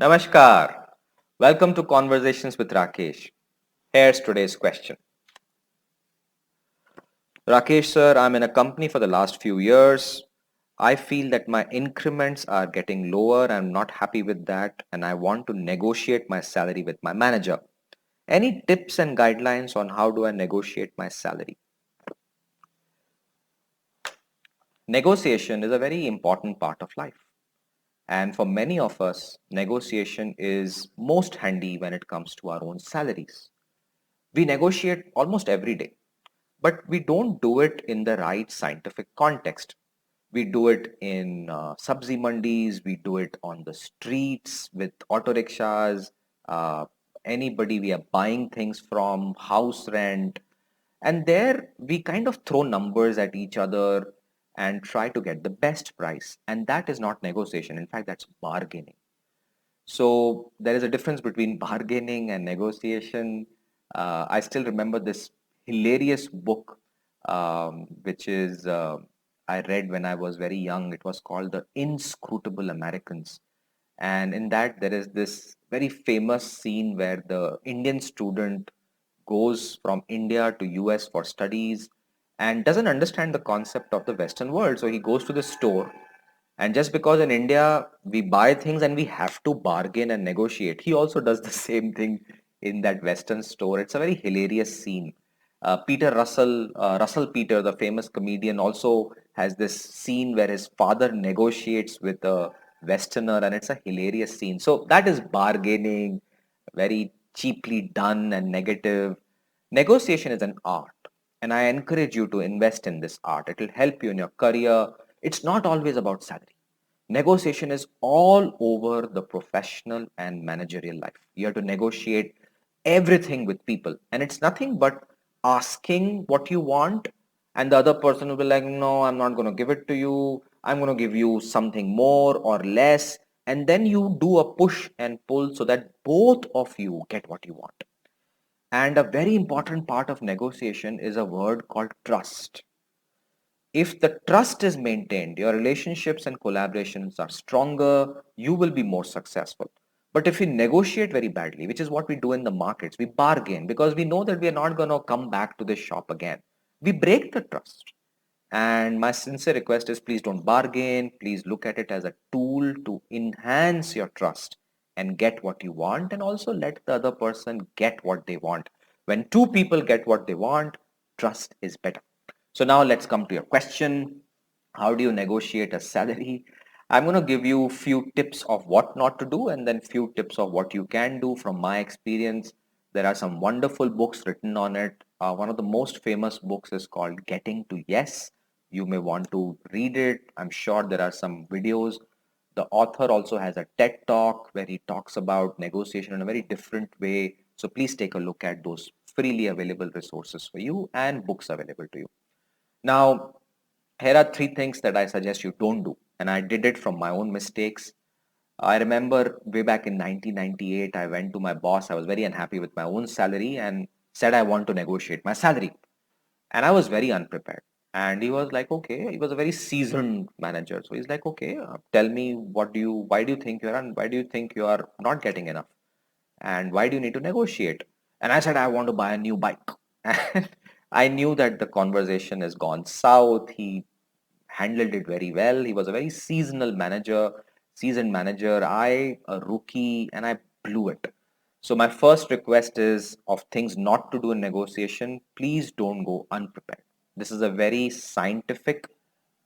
Namaskar. Welcome to Conversations with Rakesh. Here's today's question. Rakesh sir, I'm in a company for the last few years. I feel that my increments are getting lower. I'm not happy with that and I want to negotiate my salary with my manager. Any tips and guidelines on how do I negotiate my salary? Negotiation is a very important part of life. And for many of us, negotiation is most handy when it comes to our own salaries. We negotiate almost every day. But we don't do it in the right scientific context. We do it in sabzi mandis, we do it on the streets with auto rickshaws, uh, anybody we are buying things from, house rent. And there we kind of throw numbers at each other and try to get the best price. And that is not negotiation. In fact, that's bargaining. So there is a difference between bargaining and negotiation. I still remember this hilarious book, which is I read when I was very young. It was called The Inscrutable Americans. And in that, there is this very famous scene where the Indian student goes from India to US for studies and doesn't understand the concept of the Western world. So he goes to the store, and just because in India we buy things and we have to bargain and negotiate, he also does the same thing in that Western store. It's a very hilarious scene. Russell Peter, the famous comedian, also has this scene where his father negotiates with a Westerner, and it's a hilarious scene. So that is bargaining, very cheaply done and negative. Negotiation is an art, and I encourage you to invest in this art. It will help you in your career. It's not always about salary. Negotiation is all over the professional and managerial life. You have to negotiate everything with people, and it's nothing but asking what you want, and the other person will be like, no, I'm not going to give it to you. I'm going to give you something more or less. And then you do a push and pull so that both of you get what you want. And a very important part of negotiation is a word called trust. If the trust is maintained, your relationships and collaborations are stronger, you will be more successful. But if we negotiate very badly, which is what we do in the markets, we bargain because we know that we are not going to come back to this shop again. We break the trust. And my sincere request is please don't bargain. Please look at it as a tool to enhance your trust and get what you want, and also let the other person get what they want. When two people get what they want, trust is better. So now let's come to your question. How do you negotiate a salary? I'm going to give you few tips of what not to do and then few tips of what you can do from my experience. There are some wonderful books written on it. One of the most famous books is called Getting to Yes. You may want to read it. I'm sure there are some videos. The author also has a TED talk where he talks about negotiation in a very different way. So please take a look at those freely available resources for you and books available to you. Now, here are three things that I suggest you don't do. And I did it from my own mistakes. I remember way back in 1998, I went to my boss. I was very unhappy with my own salary and said I want to negotiate my salary. And I was very unprepared. And he was like, okay, he was a very seasoned manager. So he's like, okay, tell me why do you think why do you think you are not getting enough? And why do you need to negotiate? And I said, I want to buy a new bike. And I knew that the conversation has gone south. He handled it very well. He was a very seasoned manager. I, a rookie, and I blew it. So my first request is of things not to do in negotiation, please don't go unprepared. This is a very scientific,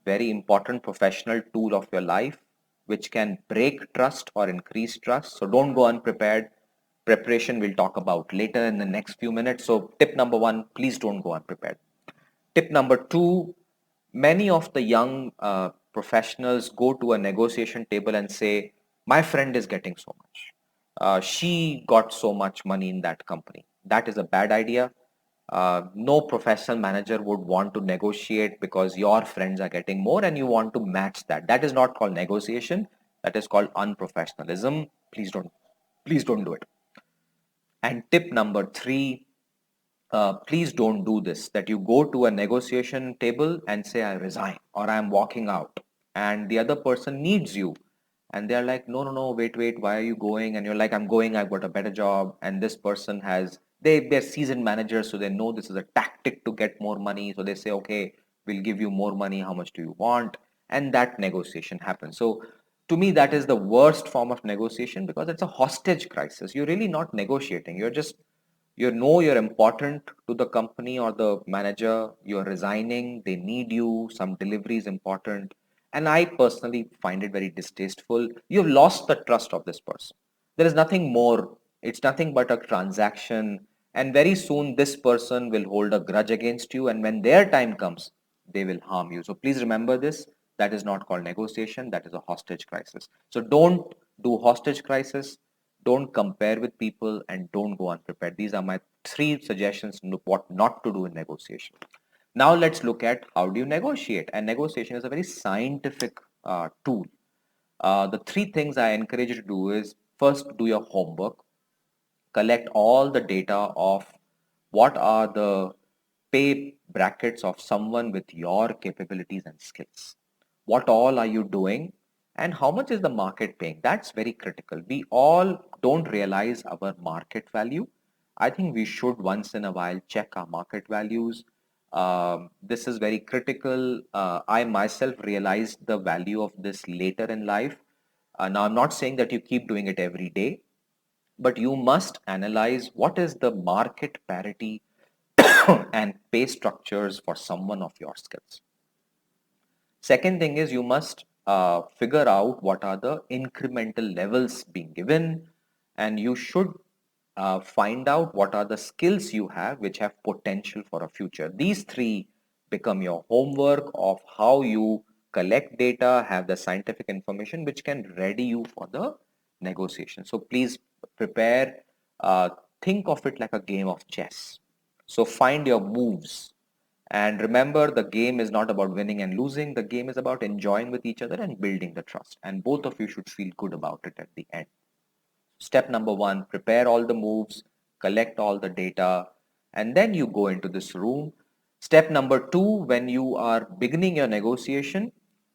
very important professional tool of your life, which can break trust or increase trust. So don't go unprepared. Preparation we'll talk about later in the next few minutes. So tip number one, please don't go unprepared. Tip number two, many of the young professionals go to a negotiation table and say, my friend is getting so much. She got so much money in that company. That is a bad idea. No professional manager would want to negotiate because your friends are getting more and you want to match that. That is not called negotiation. That is called unprofessionalism. Please don't do it. And tip number three, please don't do this, that you go to a negotiation table and say I resign or I'm walking out, and the other person needs you and they're like, no, no, no, wait, why are you going? And you're like, I'm going, I've got a better job. And this person has, they're seasoned managers, so they know this is a tactic to get more money. So they say, okay, we'll give you more money. How much do you want? And that negotiation happens. So to me, that is the worst form of negotiation because it's a hostage crisis. You're really not negotiating. You're just, you know, you're important to the company or the manager. You're resigning. They need you. Some delivery is important. And I personally find it very distasteful. You've lost the trust of this person. There is nothing more. It's nothing but a transaction. And very soon, this person will hold a grudge against you. And when their time comes, they will harm you. So please remember this. That is not called negotiation. That is a hostage crisis. So don't do hostage crisis. Don't compare with people and don't go unprepared. These are my three suggestions on what not to do in negotiation. Now let's look at how do you negotiate. And negotiation is a very scientific tool. The three things I encourage you to do is first do your homework, collect all the data of what are the pay brackets of someone with your capabilities and skills. What all are you doing and how much is the market paying? That's very critical. We all don't realize our market value. I think we should once in a while check our market values. This is very critical. I myself realized the value of this later in life. Now, I'm not saying that you keep doing it every day, but you must analyze what is the market parity and pay structures for someone of your skills. Second thing is you must figure out what are the incremental levels being given, and you should find out what are the skills you have which have potential for a future. These three become your homework of how you collect data, have the scientific information which can ready you for the negotiation. So please prepare, uh, think of it like a game of chess. So find your moves and remember, the game is not about winning and losing. The game is about enjoying with each other and building the trust. And both of you should feel good about it at the end. Step number one, prepare all the moves, collect all the data, and then you go into this room. Step number two, when you are beginning your negotiation,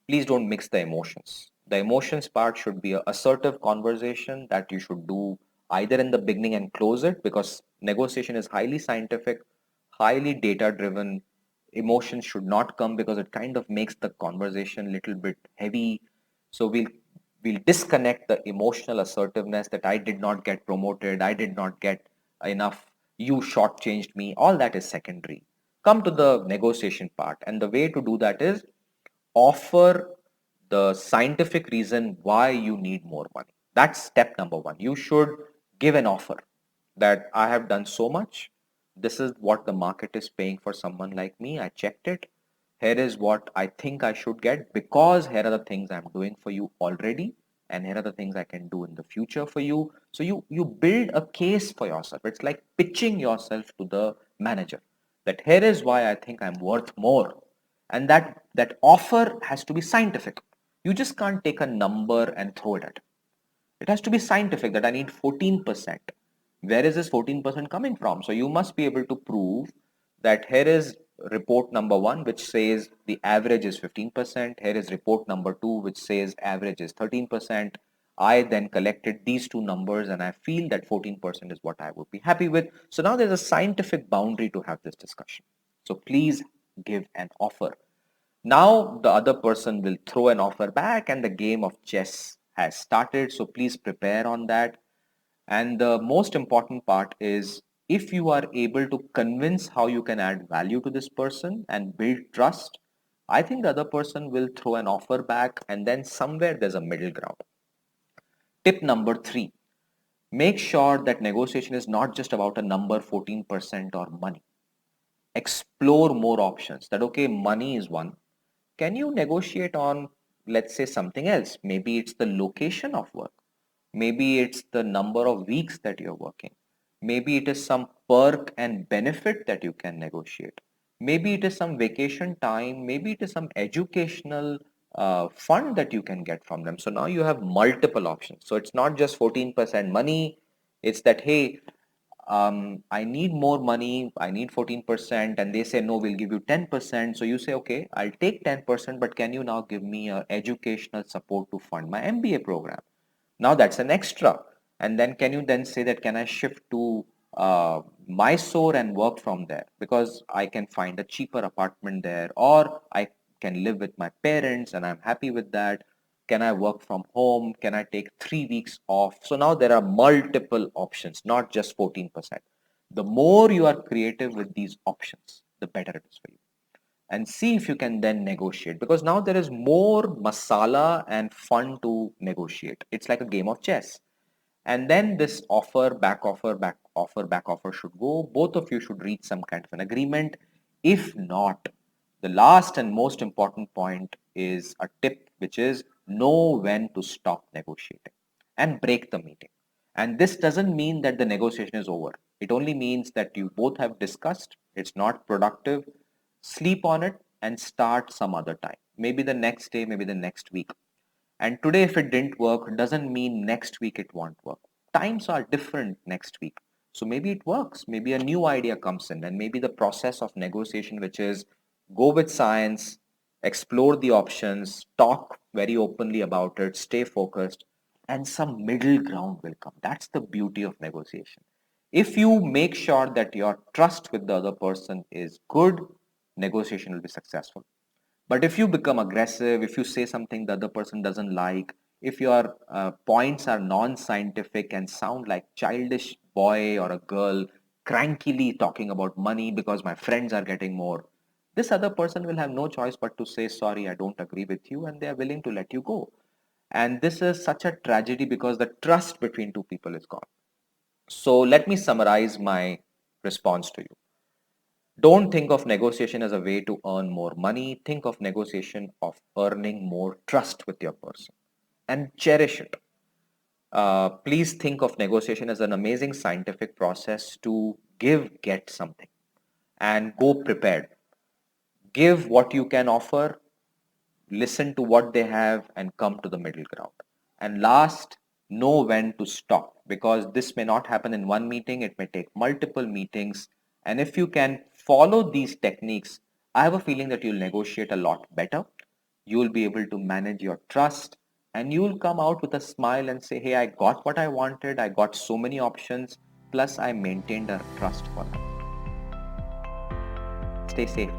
please don't mix the emotions. The emotions part should be an assertive conversation that you should do either in the beginning and close it because negotiation is highly scientific, highly data driven. Emotions should not come because it kind of makes the conversation a little bit heavy. So we'll disconnect the emotional assertiveness that I did not get promoted, I did not get enough, you shortchanged me. All that is secondary. Come to the negotiation part, and the way to do that is offer the scientific reason why you need more money. That's step number one. You should give an offer that I have done so much. This is what the market is paying for someone like me. I checked it. Here is what I think I should get because here are the things I'm doing for you already, and here are the things I can do in the future for you. So you build a case for yourself. It's like pitching yourself to the manager that here is why I think I'm worth more, and that offer has to be scientific. You just can't take a number and throw it at it. It has to be scientific that I need 14%. Where is this 14% coming from? So you must be able to prove that here is report number one, which says the average is 15%. Here is report number two, which says average is 13%. I then collected these two numbers and I feel that 14% is what I would be happy with. So now there's a scientific boundary to have this discussion. So please give an offer. Now the other person will throw an offer back and the game of chess has started. So please prepare on that. And the most important part is if you are able to convince how you can add value to this person and build trust, I think the other person will throw an offer back and then somewhere there's a middle ground. Tip number three, make sure that negotiation is not just about a number 14% or money. Explore more options that, okay, money is one. Can you negotiate on, let's say, something else? Maybe it's the location of work. Maybe it's the number of weeks that you're working. Maybe it is some perk and benefit that you can negotiate. Maybe it is some vacation time. Maybe it is some educational fund that you can get from them. So now you have multiple options. So it's not just 14% money. It's that, hey, I need more money, I need 14%, and they say, no, we'll give you 10%. So you say, okay, I'll take 10%, but can you now give me educational support to fund my MBA program? Now that's an extra. And then can you then say that, can I shift to Mysore and work from there? Because I can find a cheaper apartment there, or I can live with my parents and I'm happy with that. Can I work from home? Can I take 3 weeks off? So now there are multiple options, not just 14%. The more you are creative with these options, the better it is for you. And see if you can then negotiate, because now there is more masala and fun to negotiate. It's like a game of chess. And then this offer, back offer, back offer, back offer should go. Both of you should reach some kind of an agreement. If not, the last and most important point is a tip, which is know when to stop negotiating and break the meeting. And this doesn't mean that the negotiation is over. It only means that you both have discussed, it's not productive, sleep on it and start some other time. Maybe the next day, maybe the next week. And today, if it didn't work, doesn't mean next week it won't work. Times are different next week. So maybe it works. Maybe a new idea comes in, and maybe the process of negotiation, which is go with science, explore the options, talk very openly about it, stay focused, and some middle ground will come. That's the beauty of negotiation. If you make sure that your trust with the other person is good, negotiation will be successful. But if you become aggressive, if you say something the other person doesn't like, if your points are non-scientific and sound like childish boy or a girl crankily talking about money because my friends are getting more, this other person will have no choice but to say, sorry, I don't agree with you, and they are willing to let you go. And this is such a tragedy because the trust between two people is gone. So let me summarize my response to you. Don't think of negotiation as a way to earn more money. Think of negotiation of earning more trust with your person and cherish it. Please think of negotiation as an amazing scientific process to give, get something, and go prepared. Give what you can offer, listen to what they have, and come to the middle ground. And last, know when to stop, because this may not happen in one meeting, it may take multiple meetings. And if you can follow these techniques, I have a feeling that you'll negotiate a lot better. You'll be able to manage your trust, and you'll come out with a smile and say, hey, I got what I wanted, I got so many options, plus I maintained a trust for them. Stay safe.